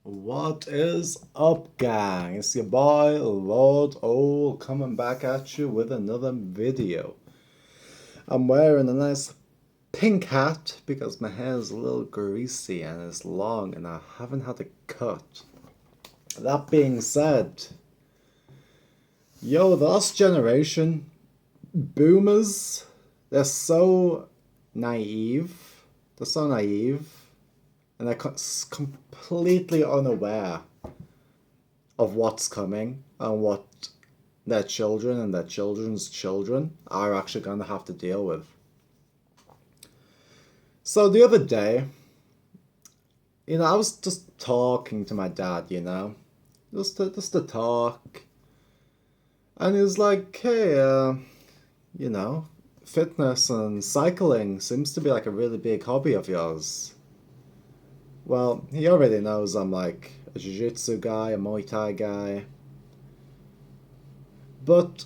What is up, gang? It's your boy Lord Owl coming back at you with another video. I'm wearing a nice pink hat because my hair is a little greasy and it's long and I haven't had a cut. That being said, the last generation, boomers, they're so naive. They're so naive and they're completely unaware of what's coming and what their children and their children's children are actually going to have to deal with. So the other day, I was just talking to my dad, just to talk. And he was like, hey, fitness and cycling seems to be like a really big hobby of yours. Well, he already knows I'm like a jiu-jitsu guy, a Muay Thai guy. But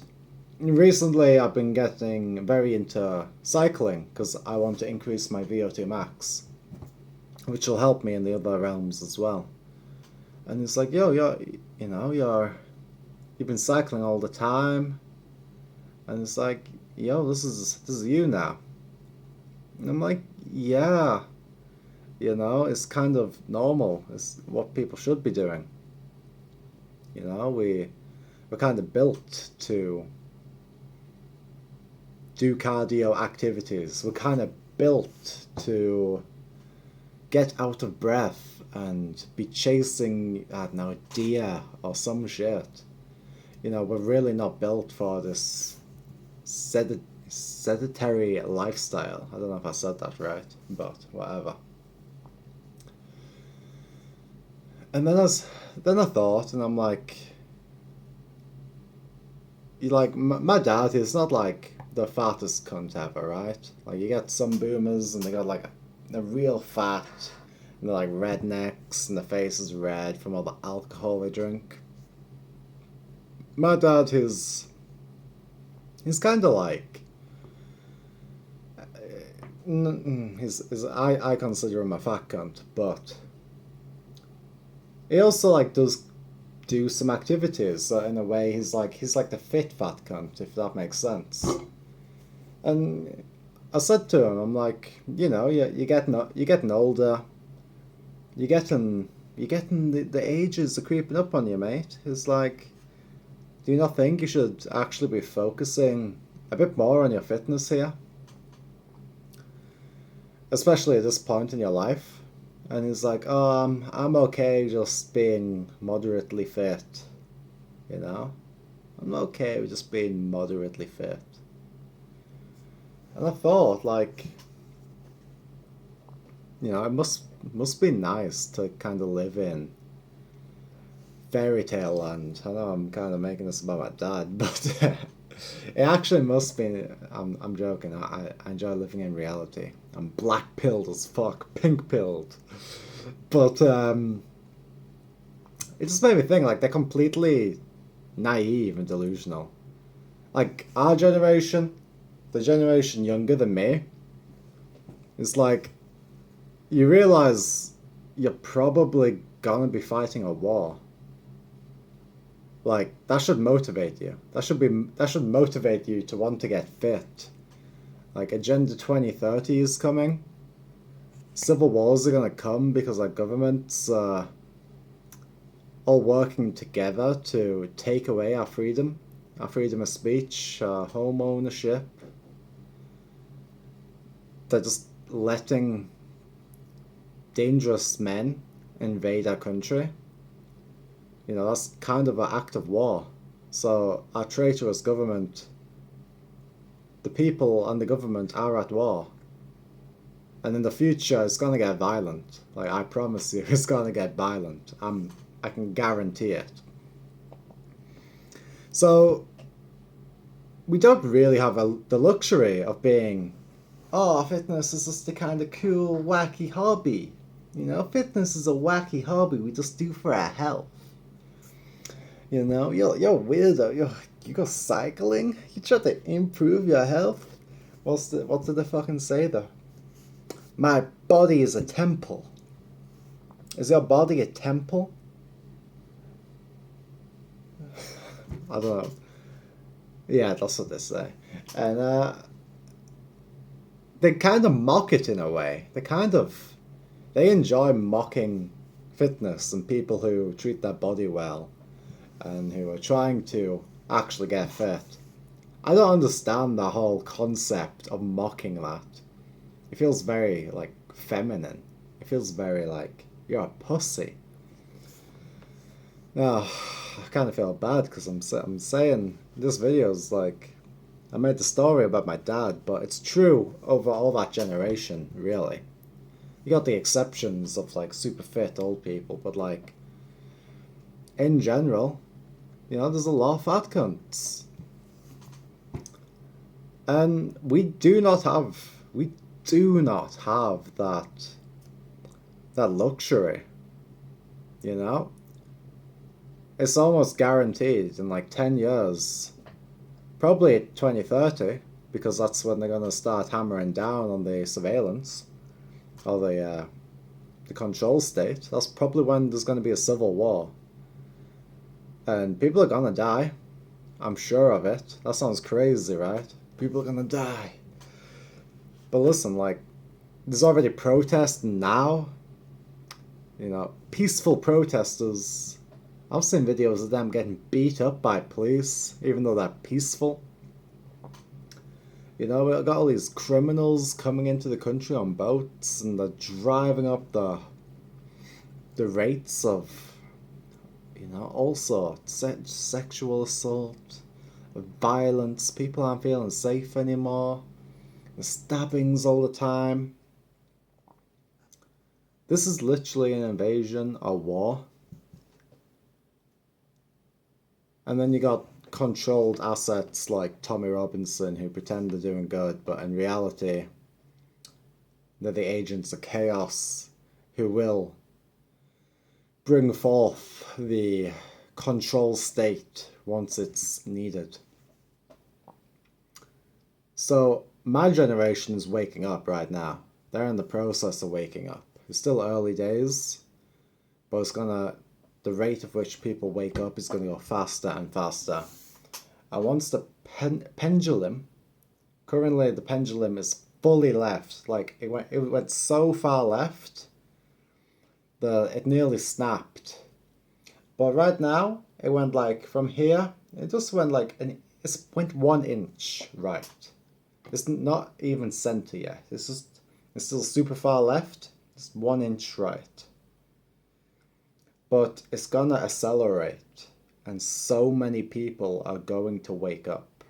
recently I've been getting very into cycling because I want to increase my VO2 max, which will help me in the other realms as well. And it's like, you've been cycling all the time. And it's like, this is you now. And I'm like, yeah, it's kind of normal. It's what people should be doing. We're kind of built to do cardio activities. We're kind of built to get out of breath and be chasing, I don't know, deer or some shit. We're really not built for this sedentary lifestyle. I don't know if I said that right, but whatever. And then I thought, and I'm like, my dad is not like the fattest cunt ever, right? Like you get some boomers and they got like a real fat, and they're like rednecks and the face is red from all the alcohol they drink. My dad he's kind of like I consider him a fat cunt, but he also like does do some activities. So in a way, he's like the fit fat cunt, if that makes sense. And I said to him, I'm like, you're getting older. You're getting the ages are creeping up on you, mate. It's like, do you not think you should actually be focusing a bit more on your fitness here, especially at this point in your life? And he's like, oh, I'm okay just being moderately fit, you know? I'm okay with just being moderately fit. And I thought, like, it must be nice to kind of live in fairy tale land. I know I'm kind of making this about my dad, but it actually must be. I'm joking. I enjoy living in reality. I'm black pilled as fuck, pink pilled. But it just made me think like they're completely naive and delusional. Like our generation, the generation younger than me, is like you realize you're probably gonna be fighting a war. Like that should motivate you. That should motivate you to want to get fit. Like Agenda 2030 is coming. Civil wars are gonna come because our governments all working together to take away our freedom of speech, our home ownership. They're just letting dangerous men invade our country. That's kind of an act of war. So our traitorous government, the people and the government are at war. And in the future, it's gonna get violent. Like I promise you, it's gonna get violent. I can guarantee it. So we don't really have the luxury of being, oh, fitness is just a kind of cool, wacky hobby. Fitness is a wacky hobby we just do for our health. You're weirdo. You go cycling. You try to improve your health. What did they fucking say though? My body is a temple. Is your body a temple? I don't know. Yeah, that's what they say. And they kind of mock it in a way. They enjoy mocking fitness and people who treat their body well and who are trying to actually get fit. I don't understand the whole concept of mocking that. It feels very like feminine. It feels very like you're a pussy. Now, I kind of feel bad because I'm saying this video is like I made the story about my dad, but it's true over all that generation, really. You got the exceptions of like super fit old people, but like in general, there's a lot of fat cunts. And we do not have that luxury, you know? It's almost guaranteed in like 10 years, probably 2030, because that's when they're going to start hammering down on the surveillance or the control state. That's probably when there's going to be a civil war. And people are going to die. I'm sure of it. That sounds crazy, right? People are going to die. But listen, like, there's already protests now. Peaceful protesters. I've seen videos of them getting beat up by police, even though they're peaceful. We've got all these criminals coming into the country on boats, and they're driving up the rates of, all sorts, sexual assault, violence. People aren't feeling safe anymore. The stabbings all the time. This is literally an invasion, a war. And then you got controlled assets like Tommy Robinson who pretend they're doing good, but in reality, they're the agents of chaos who will bring forth the control state once it's needed. So my generation is waking up right now. They're in the process of waking up. It's still early days, but the rate at which people wake up is going to go faster and faster. And once the pendulum, currently the pendulum is fully left, like it went so far left that it nearly snapped. But right now, it went like from here, it just went like, it went 1 inch right. It's not even center yet. It's still super far left. It's 1 inch right. But it's gonna accelerate, and so many people are going to wake up.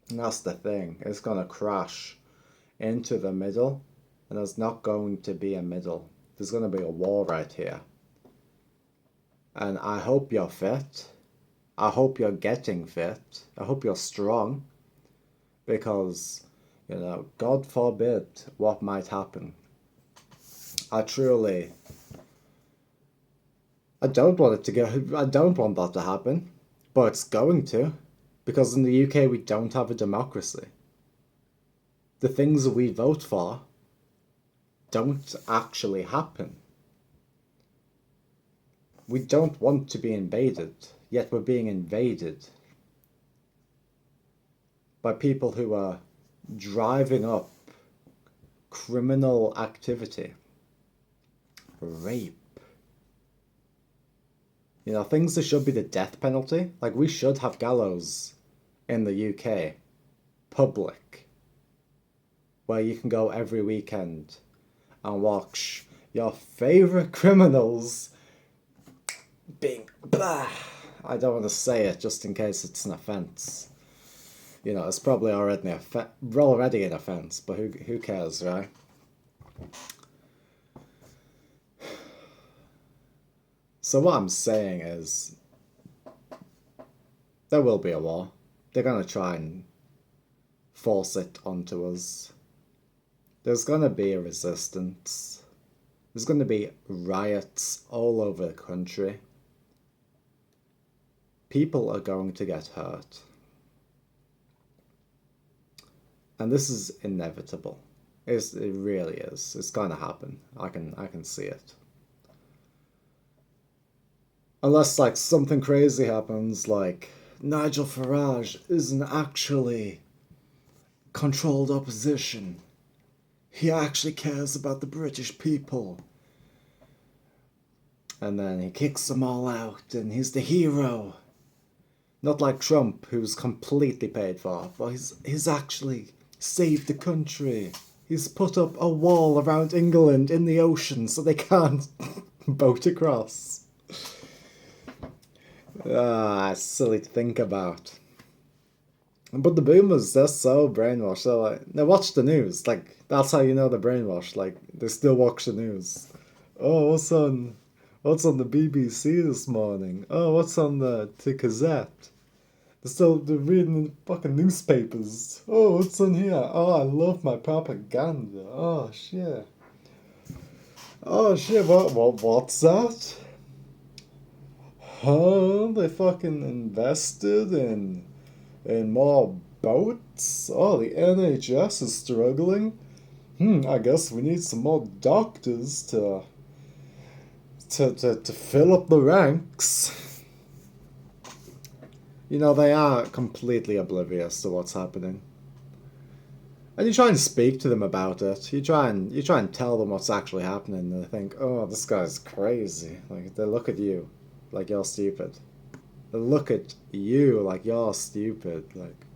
And that's the thing. It's gonna crash into the middle, and there's not going to be a middle. There's gonna be a wall right here. And I hope you're fit. I hope you're getting fit. I hope you're strong. Because, God forbid what might happen. I don't want I don't want that to happen. But it's going to. Because in the UK we don't have a democracy. The things that we vote for don't actually happen. We don't want to be invaded, yet we're being invaded by people who are driving up criminal activity, rape. Things that should be the death penalty. Like, we should have gallows in the UK, public, where you can go every weekend and watch your favourite criminals being... I don't want to say it just in case it's an offence. It's probably already an offence, but who cares, right? So what I'm saying is, there will be a war. They're going to try and force it onto us. There's going to be a resistance. There's going to be riots all over the country. People are going to get hurt. And this is inevitable. It really is. It's going to happen. I can see it. Unless like something crazy happens, like Nigel Farage isn't actually controlled opposition. He actually cares about the British people. And then he kicks them all out and he's the hero. Not like Trump, who's completely paid for, but he's actually saved the country. He's put up a wall around England in the ocean so they can't boat across. Silly to think about. But the boomers, they're so brainwashed. They're like, they watch the news. Like, that's how you know they're brainwashed. Like, they still watch the news. Oh, what's on the BBC this morning? Oh, what's on the Gazette? They're reading the fucking newspapers. Oh, what's on here? Oh, I love my propaganda. Oh shit. Oh shit, what's that? Huh? They fucking invested in more boats? Oh, the NHS is struggling? I guess we need some more doctors to fill up the ranks. You know, they are completely oblivious to what's happening. And you try and speak to them about it. You try and tell them what's actually happening, and they think, "Oh, this guy's crazy." Like they look at you, like you're stupid. They look at you like you're stupid. Like,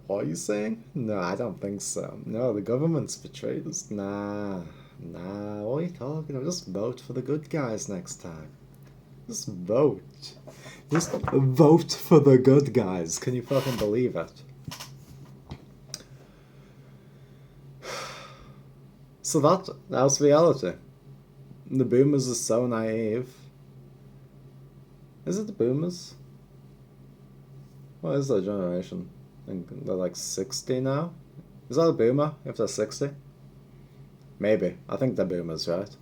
what are you saying? No, I don't think so. No, the government's betrayed us. Nah. What are you talking about? Just vote for the good guys next time. Just vote. Just vote for the good guys. Can you fucking believe it? So that's reality. The boomers are so naive. Is it the boomers? What is their generation? I think they're like 60 now? Is that a boomer if they're 60? Maybe. I think they're boomers, right?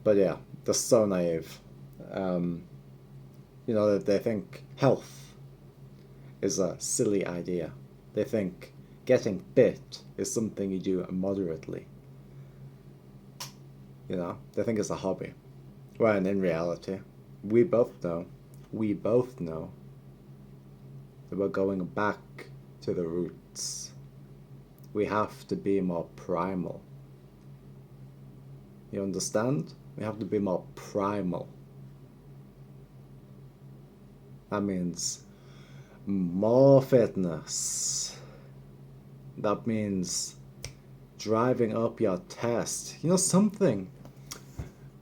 But yeah, they're so naive. Um, they think health is a silly idea. They think getting fit is something you do moderately. They think it's a hobby. When in reality, we both know that we're going back to the roots. We have to be more primal. You understand? We have to be more primal. That means more fitness. That means driving up your test. Something.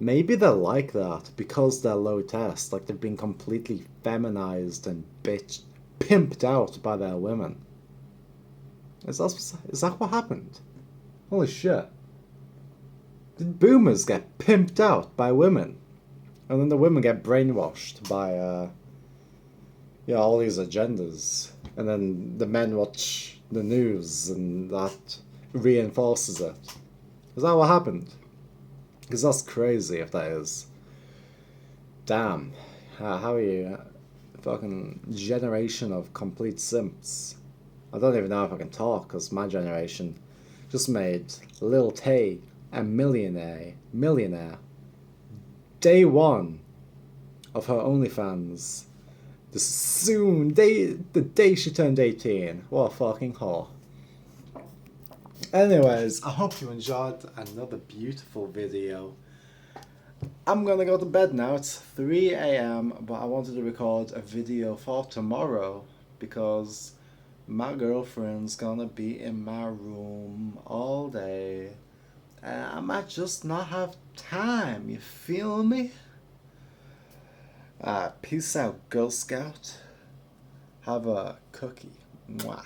Maybe they're like that because they're low test. Like they've been completely feminized and pimped out by their women. Is that what happened? Holy shit. Did boomers get pimped out by women? And then the women get brainwashed by all these agendas. And then the men watch the news and that reinforces it. Is that what happened? Because that's crazy if that is. Damn. How are you? Fucking generation of complete simps. I don't even know if I can talk because my generation just made Lil Tay a millionaire. Day one of her OnlyFans. The day she turned 18. What a fucking whore. Anyways, I hope you enjoyed another beautiful video. I'm gonna go to bed now. It's 3 a.m. but I wanted to record a video for tomorrow because my girlfriend's gonna be in my room all day. And I might just not have time, you feel me? Peace out, Girl Scout. Have a cookie. Mwah.